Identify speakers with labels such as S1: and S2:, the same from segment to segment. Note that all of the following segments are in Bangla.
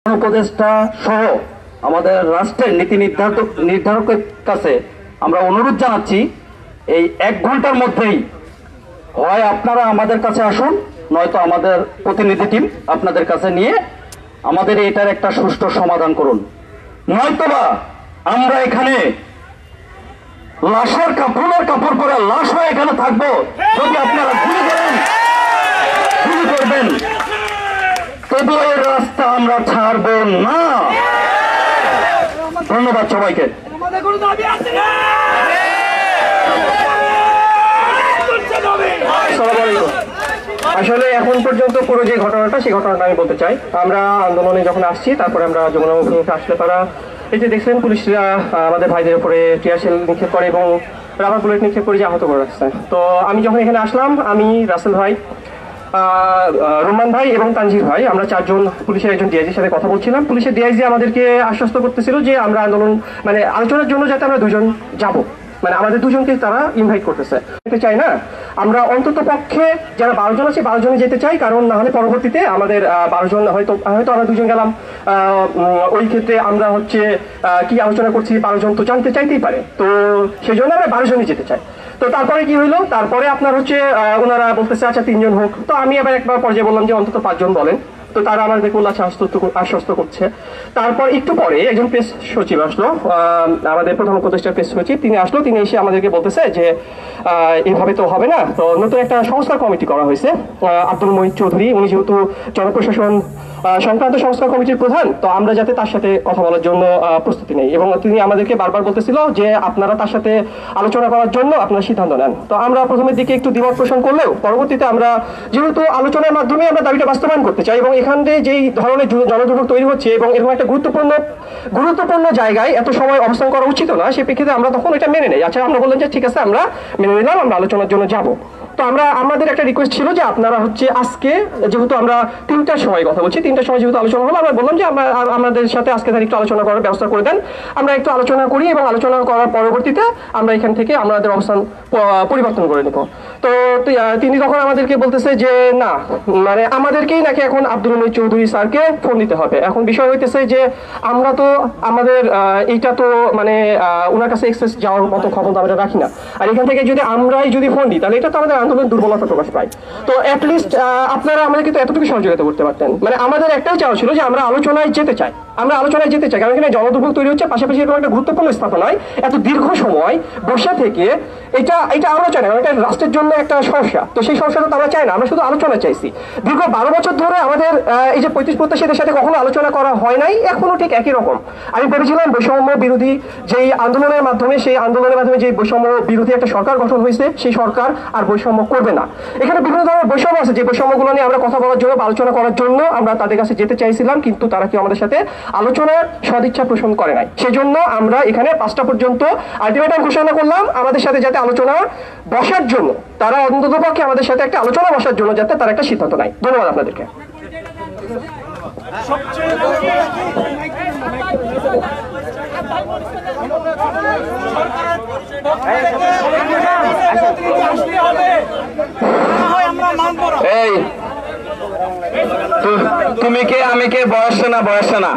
S1: উপদেষ্টা সহ আমাদের রাষ্ট্রের নীতি নির্ধারকের কাছে আমরা অনুরোধ জানাচ্ছি, এই 1 ঘন্টার মধ্যেই হয় আপনারা আমাদের কাছে আসুন, নয়তো আমাদের প্রতিনিধি টিম আপনাদের কাছে নিয়ে আমাদের এটার একটা সুষ্ঠু সমাধান করুন। নয়তোবা আমরা এখানে লাশের কাপড় পরে লাশ হয়ে এখানে থাকবো। যদি আপনারা গুলি করবেন তবু এই রাস্তা আমরা ছাড়বো না। ধন্যবাদ সবাইকে।
S2: আসলে এখন পর্যন্ত পুরো যে ঘটনাটা, সেই ঘটনাটা আমি বলতে চাই। আমরা আন্দোলনে যখন আসছি, তারপরে আমরা যমুনা মুখে আসলে তারা এই যে দেখছেন পুলিশরা আমাদের ভাইদের উপরে টিয়ারশেল নিক্ষেপ করে এবং রাবার বুলেট নিক্ষেপ করে যে আহত করে রাখছে। তো আমি যখন এখানে আসলাম, আমি রাসেল ভাই, রোমান ভাই এবং তানজির ভাই, আমরা 4 জন পুলিশের একজন ডিআইজির সাথে কথা বলছিলাম। পুলিশের ডিআইজি আমাদেরকে আশ্বস্ত করতেছিল যে আমরা আন্দোলন আলোচনার জন্য যাতে আমরা 2 জন যাব, আমাদের 2 জনকে তারা ইনভাইট করতেছে। যেতে চাই না, আমরা অন্তত পক্ষে যারা 12 জন আছে 12 জনে যেতে চাই, কারণ না হলে পরবর্তীতে আমাদের 12 জন হয়তো আমরা 2 জন গেলাম, ওই ক্ষেত্রে আমরা কি আলোচনা করছি 12 জন তো জানতে চাইতেই পারে। তো সেই জন্য আমরা 12 জনই যেতে চাই। তো তারপরে কি হইলো, তারপরে আপনার ওনারা বলতেছে আচ্ছা 3 জন হোক। তো আমি আবার একবার পর্যায়ে বললাম যে অন্তত 5 জন বলেন। তো তারা আমাদেরকে আশ্বস্ত করছে। তারপর একটু পরে একজন প্রেস সচিব আসলো, আমাদের প্রধান উপদেষ্টার প্রেস সচিব, তিনি আসলো। তিনি এসে আমাদেরকে বলতেছে যে এভাবে তো হবে না, তো নতুন একটা সংস্কার কমিটি করা হয়েছে। আব্দুল মহিদ চৌধুরী, উনি যেহেতু জনপ্রশাসন সংক্রান্ত সংস্কার কমিটির প্রধান, তো আমরা যাতে তার সাথে কথা বলার জন্য প্রস্তুতি নেই। এবং তিনি আমাদেরকে বারবার বলতেছিল যে আপনারা তার সাথে আলোচনা করার জন্য আপনারা সিদ্ধান্ত নেন। তো আমরা প্রথমের দিকে একটু দ্বিমত পোষণ করলেও পরবর্তীতে আমরা যেহেতু আলোচনার মাধ্যমে আমরা দাবিটা বাস্তবায়ন করতে চাই, এবং এখানে যেই ধরনের জনদুর্ভোগ তৈরি হচ্ছে এবং এরকম একটা গুরুত্বপূর্ণ জায়গায় এত সময় অবস্থান করা উচিত না, সে প্রেক্ষিতে আমরা তখন এটা মেনে নেই। আচ্ছা, আমরা বললাম যে ঠিক আছে, আমরা মেনে নিলাম, আমরা আলোচনার জন্য যাব। তো আমাদের একটা রিকোয়েস্ট ছিল যে আপনারা আজকে, যেহেতু আমরা 3টার সময় কথা বলছি, 3টার সময় যেহেতু আলোচনা হলো, আমরা বললাম যে আমাদের সাথে আজকে একটু আলোচনা করার ব্যবস্থা করে দেন। আমরা একটু আলোচনা করি এবং আলোচনা করার পরবর্তীতে আমরা এখান থেকে আমাদের অবস্থান পরিবর্তন করে নেব। তো তিনি তখন আমাদেরকে বলতেছে যে না, আমাদেরকেই নাকি এখন আব্দুল মহিদ চৌধুরী স্যারকে ফোন দিতে হবে। এখন বিষয় হইতেছে যে আমরা তো আমাদের এইটা তো ওনার কাছে এক্সেস যাওয়ার মতো ক্ষমতা আমরা রাখি না। আর এখান থেকে আমরাই যদি ফোন দিই, তাহলে এটা তো আমাদের আন্দোলন দুর্বলতা প্রকাশ পায়। তো অ্যাটলিস্ট আপনারা আমাদের কিন্তু এতটুকু সহযোগিতা করতে পারতেন। আমাদের একটাই চাওয়া ছিল যে আমরা আলোচনায় যেতে চাই, কারণ এখানে জনদুর্ভোগ তৈরি হচ্ছে, পাশাপাশি এরকম একটা গুরুত্বপূর্ণ স্থাপনায় এত দীর্ঘ সময় বসে থেকে এটা আমরা চাই না, এটা রাষ্ট্রের জন্য একটা সমস্যা। তো সেই সমস্যাটা তো আমরা চাই না, আমরা শুধু আলোচনা চাইছি। দীর্ঘ 12 বছর ধরে আমাদের এই যে 35 প্রত্যাশীদের সাথে কখনো আলোচনা করা হয় নাই, এখনো ঠিক একই রকম। আমি ভেবেছিলাম বৈষম্য বিরোধী যেই আন্দোলনের মাধ্যমে যে বৈষম্য বিরোধী একটা সরকার গঠন হয়েছে, সেই সরকার আর বৈষম্য করবে না। এখানে বিভিন্ন ধরনের বৈষম্য আছে, যে বৈষম্যগুলো নিয়ে আমরা কথা বলার জন্য, আলোচনা করার জন্য আমরা তাদের কাছে যেতে চাইছিলাম, কিন্তু তারা কি আমাদের সাথে আলোচনার সদিচ্ছা পোষণ করে নাই। সেজন্য আমরা এখানে 5টা পর্যন্ত আলটিমেটাম ঘোষণা করলাম আমাদের সাথে যাতে আলোচনা বসার জন্য, তারা অন্ততপক্ষে আমাদের সাথে একটা আলোচনা বসার জন্য যাতে তারা একটা সিদ্ধান্ত নেয়। ধন্যবাদ আপনাদেরকে।
S1: এই তুমি কে, আমি কে, বয়স না,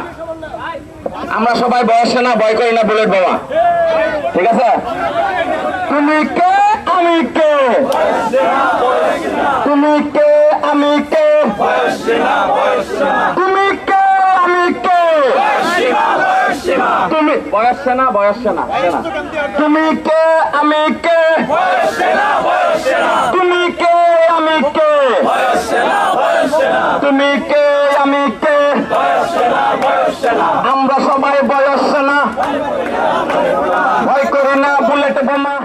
S1: আমরা সবাই বয়স না, ভয় করি না বুলেট বোমা, ঠিক আছে? তুমি কে, আমি কে, তুমি কে, আমি কে, তুমি কে, আমি কে, তুমি বয়স না, তুমি কে, আমি কে, তুমি কে, আমি কে, তুমি কে, আমি কে, আমরা সবাই বয়স না, ভয় করি না বুলেট বোমা।